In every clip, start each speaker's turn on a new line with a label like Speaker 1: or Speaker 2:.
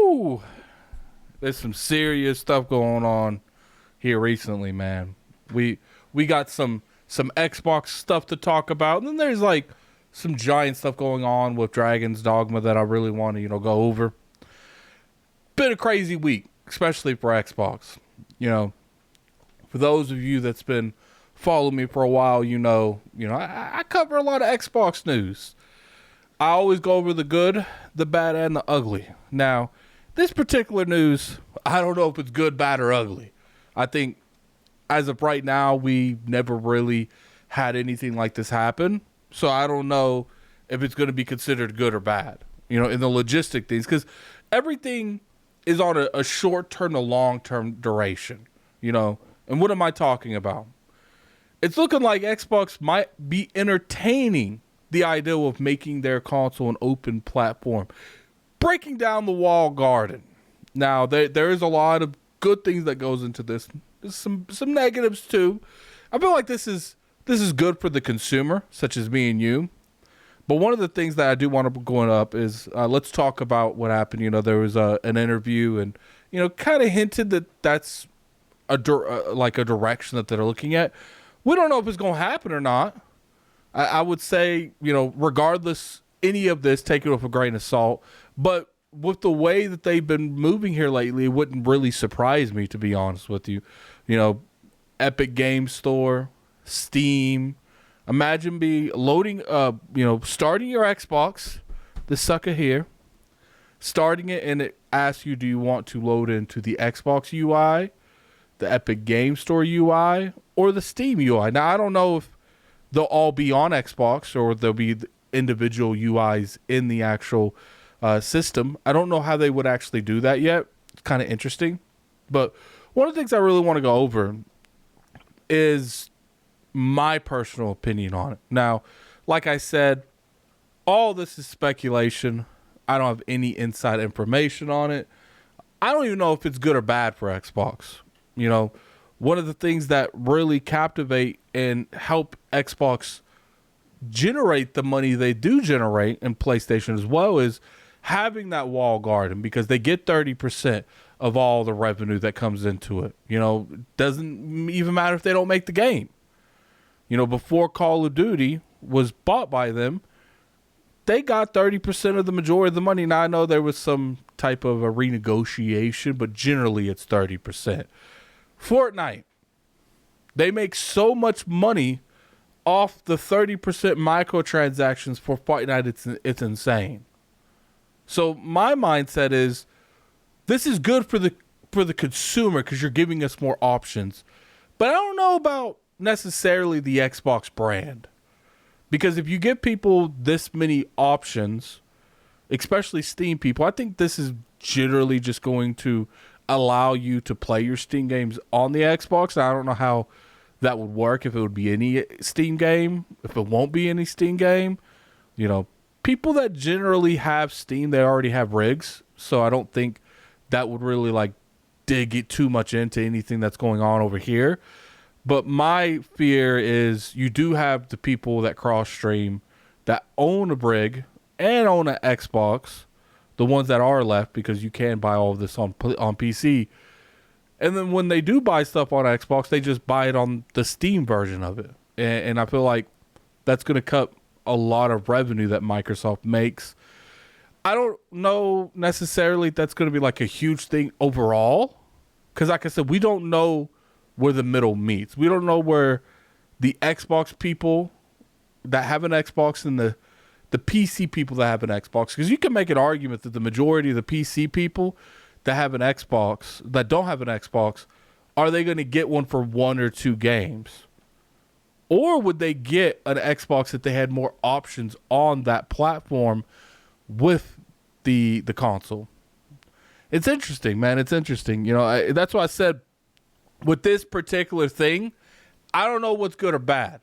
Speaker 1: Woo! There's some serious stuff going on here recently, man. We got some Xbox stuff to talk about, and then there's like some giant stuff going on with Dragon's Dogma that I really want to, go over. Been a crazy week, especially for Xbox. For those of you that's been following me for a while, I cover a lot of Xbox news. I always go over the good, the bad, and the ugly. Now, this particular news, I don't know if it's good, bad, or ugly. I think as of right now, we never really had anything like this happen. So I don't know if it's going to be considered good or bad, in the logistic things. Because everything is on a short-term to long-term duration, And what am I talking about? It's looking like Xbox might be entertaining the idea of making their console an open platform, breaking down the walled garden. Now, there is a lot of good things that goes into this. There's some negatives too. I feel like this is good for the consumer, such as me and you. But one of the things that I do want to go up is let's talk about what happened. There was an interview, and kind of hinted that that's a direction that they're looking at. We don't know if it's going to happen or not. I would say, regardless, any of this, take it with a grain of salt. But with the way that they've been moving here lately, it wouldn't really surprise me, to be honest with you. Epic Game Store, Steam. Imagine loading, starting your Xbox, this sucker here, starting it, and it asks you, do you want to load into the Xbox UI, the Epic Game Store UI, or the Steam UI? Now, I don't know if they'll all be on Xbox or there'll be individual UIs in the actual system. I don't know how they would actually do that yet. It's kind of interesting. But one of the things I really want to go over is my personal opinion on it. Now, like I said, all this is speculation. I don't have any inside information on it. I don't even know if it's good or bad for Xbox. One of the things that really captivate and help Xbox generate the money they do generate, and PlayStation as well, is having that walled garden, because they get 30% of all the revenue that comes into it. Doesn't even matter if they don't make the game. Before Call of Duty was bought by them, they got 30% of the majority of the money. Now, I know there was some type of a renegotiation, but generally it's 30%. Fortnite, they make so much money off the 30% microtransactions for Fortnite, it's insane. So my mindset is, this is good for the consumer because you're giving us more options. But I don't know about necessarily the Xbox brand, because if you give people this many options, especially Steam people, I think this is generally just going to allow you to play your Steam games on the Xbox. I don't know how that would work, if it would be any Steam game, if it won't be any Steam game. People that generally have Steam, they already have rigs, so I don't think that would really dig it too much into anything that's going on over here. But my fear is you do have the people that cross stream that own a rig and own an Xbox, the ones that are left, because you can buy all of this on PC. And then when they do buy stuff on Xbox, they just buy it on the Steam version of it. And I feel like that's going to cut a lot of revenue that Microsoft makes. I don't know necessarily that's going to be a huge thing overall, because like I said, we don't know where the middle meets. We don't know where the Xbox people that have an Xbox and the PC people that have an Xbox, because you can make an argument that the majority of the PC people that have an Xbox, that don't have an Xbox, are they going to get one for one or two games? Or would they get an Xbox if they had more options on that platform with the console? It's interesting, man. It's interesting. That's why I said with this particular thing, I don't know what's good or bad.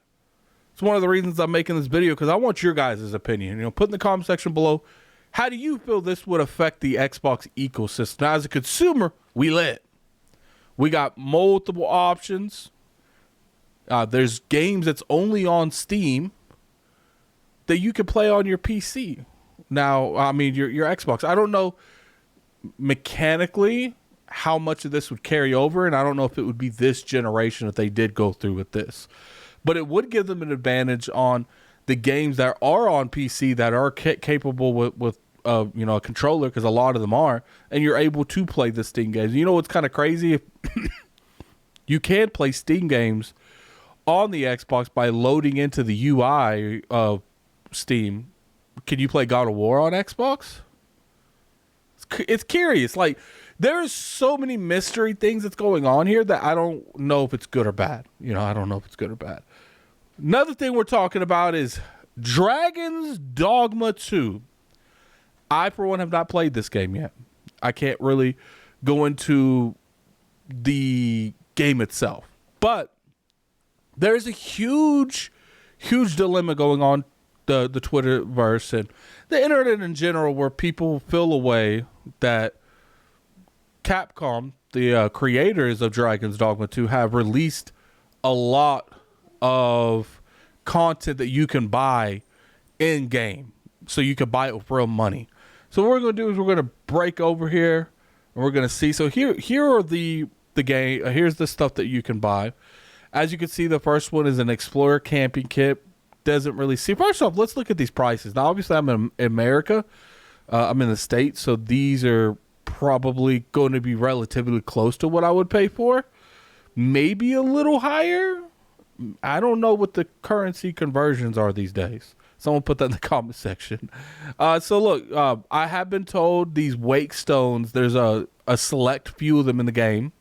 Speaker 1: It's one of the reasons I'm making this video, because I want your guys' opinion. Put in the comment section below, how do you feel this would affect the Xbox ecosystem? Now, as a consumer, we lit. We got multiple options. There's games that's only on Steam that you can play on your PC. Now, I mean, your Xbox. I don't know mechanically how much of this would carry over, and I don't know if it would be this generation if they did go through with this. But it would give them an advantage on the games that are on PC that are capable with a controller, because a lot of them are, and you're able to play the Steam games. You know what's kind of crazy? If you can play Steam games on the Xbox by loading into the UI of Steam. Can you play God of War on Xbox? It's curious. Like, there's so many mystery things that's going on here that I don't know if it's good or bad. I don't know if it's good or bad. Another thing we're talking about is Dragon's Dogma 2. I, for one, have not played this game yet. I can't really go into the game itself. But there's a huge dilemma going on the Twitterverse and the internet in general, where people feel a way that Capcom, the creators of Dragon's Dogma 2, have released a lot of content that you can buy in game, so you can buy it with real money. So what we're going to do is we're going to break over here and we're going to see. So here are the game. Here's the stuff that you can buy. As you can see, the first one is an Explorer camping kit. Doesn't really see. First off, let's look at these prices. Now, obviously, I'm in America. I'm in the States, so these are probably going to be relatively close to what I would pay for. Maybe a little higher. I don't know what the currency conversions are these days. Someone put that in the comment section. So look, I have been told these wake stones, there's a select few of them in the game.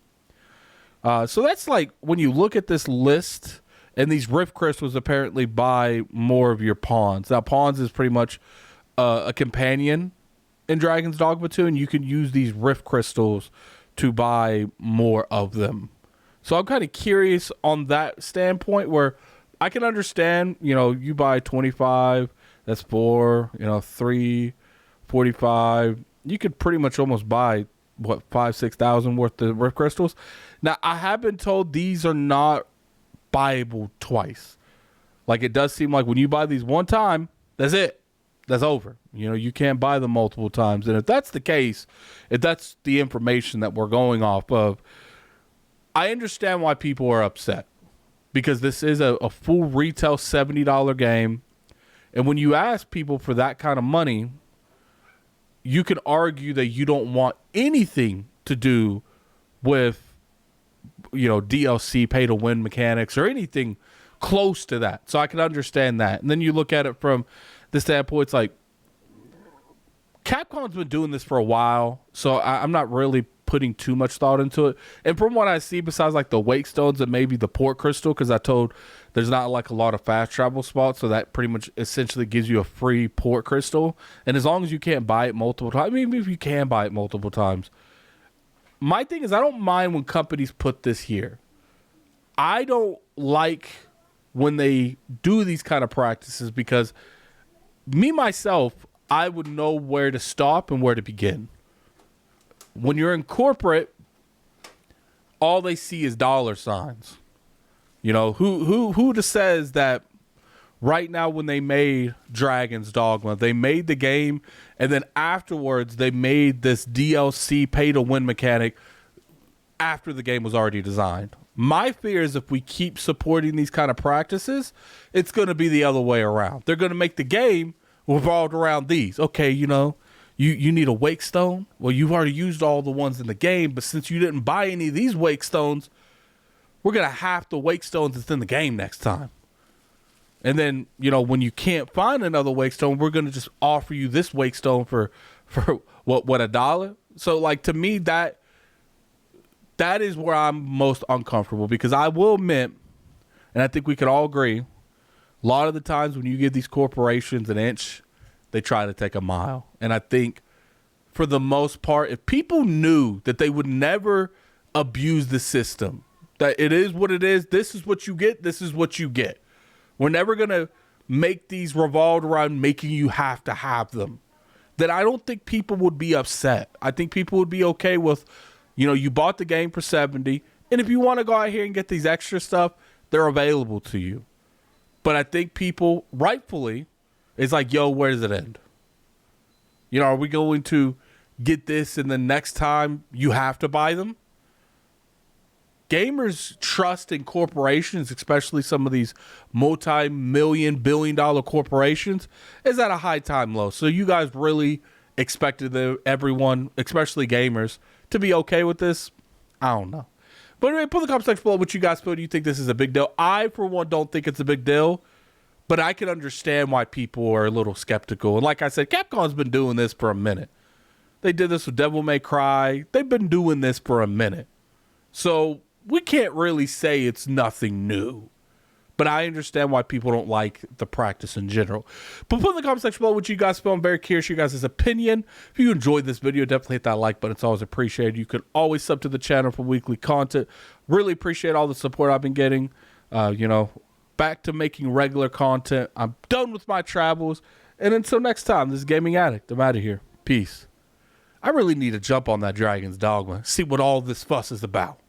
Speaker 1: So that's like, when you look at this list, and these rift crystals apparently buy more of your pawns. Now, pawns is pretty much a companion in Dragon's Dogma 2, and you can use these rift crystals to buy more of them. So I'm kind of curious on that standpoint, where I can understand, you buy 25, that's 4, 3, 45. You could pretty much almost buy, 5,000-6,000 worth of rift crystals. Now, I have been told these are not buyable twice. Like, it does seem like when you buy these one time, that's it. That's over. You can't buy them multiple times. And if that's the case, if that's the information that we're going off of, I understand why people are upset, because this is a full retail $70 game. And when you ask people for that kind of money, you can argue that you don't want anything to do with DLC, pay to win mechanics, or anything close to that. So I can understand that. And then you look at it from the standpoint, it's like, Capcom's been doing this for a while, so I'm not really putting too much thought into it. And from what I see, besides like the wake stones and maybe the port crystal, because I told there's not like a lot of fast travel spots, so that pretty much essentially gives you a free port crystal. And as long as you can't buy it multiple times, if you can buy it multiple times, my thing is, I don't mind when companies put this here. I don't like when they do these kind of practices, because myself, I would know where to stop and where to begin. When you're in corporate, all they see is dollar signs. Who just says that right now, when they made Dragon's Dogma, they made the game, and then afterwards they made this DLC pay to win mechanic after the game was already designed. My fear is if we keep supporting these kind of practices, it's going to be the other way around. They're going to make the game revolved around these. Okay, you need a wake stone. Well, you've already used all the ones in the game, but since you didn't buy any of these wake stones, we're going to have the wake stones that's in the game next time. And then, when you can't find another wake stone, we're going to just offer you this wake stone for what, $1? So, like, to me, that is where I'm most uncomfortable, because I will admit, and I think we can all agree, a lot of the times when you give these corporations an inch, they try to take a mile. And I think, for the most part, if people knew that they would never abuse the system, that it is what it is, this is what you get, this is what you get. We're never going to make these revolved around making you have to have them, then I don't think people would be upset. I think people would be okay with, you bought the game for $70, and if you want to go out here and get these extra stuff, they're available to you. But I think people, rightfully, is like, yo, where does it end? Are we going to get this and then next time you have to buy them. Gamers' trust in corporations, especially some of these multi-million, billion-dollar corporations, is at a high time low. So you guys really expected everyone, especially gamers, to be okay with this? I don't know. But anyway, put in the comment section below what you guys feel. Do you think this is a big deal? I, for one, don't think it's a big deal. But I can understand why people are a little skeptical. And like I said, Capcom's been doing this for a minute. They did this with Devil May Cry. They've been doing this for a minute. So we can't really say it's nothing new. But I understand why people don't like the practice in general. But put in the comment section below what you guys feel. I'm very curious your guys' opinion. If you enjoyed this video, definitely hit that like button. It's always appreciated. You can always sub to the channel for weekly content. Really appreciate all the support I've been getting. Back to making regular content. I'm done with my travels. And until next time, this is Gaming Addict. I'm out of here. Peace. I really need to jump on that Dragon's Dogma. See what all this fuss is about.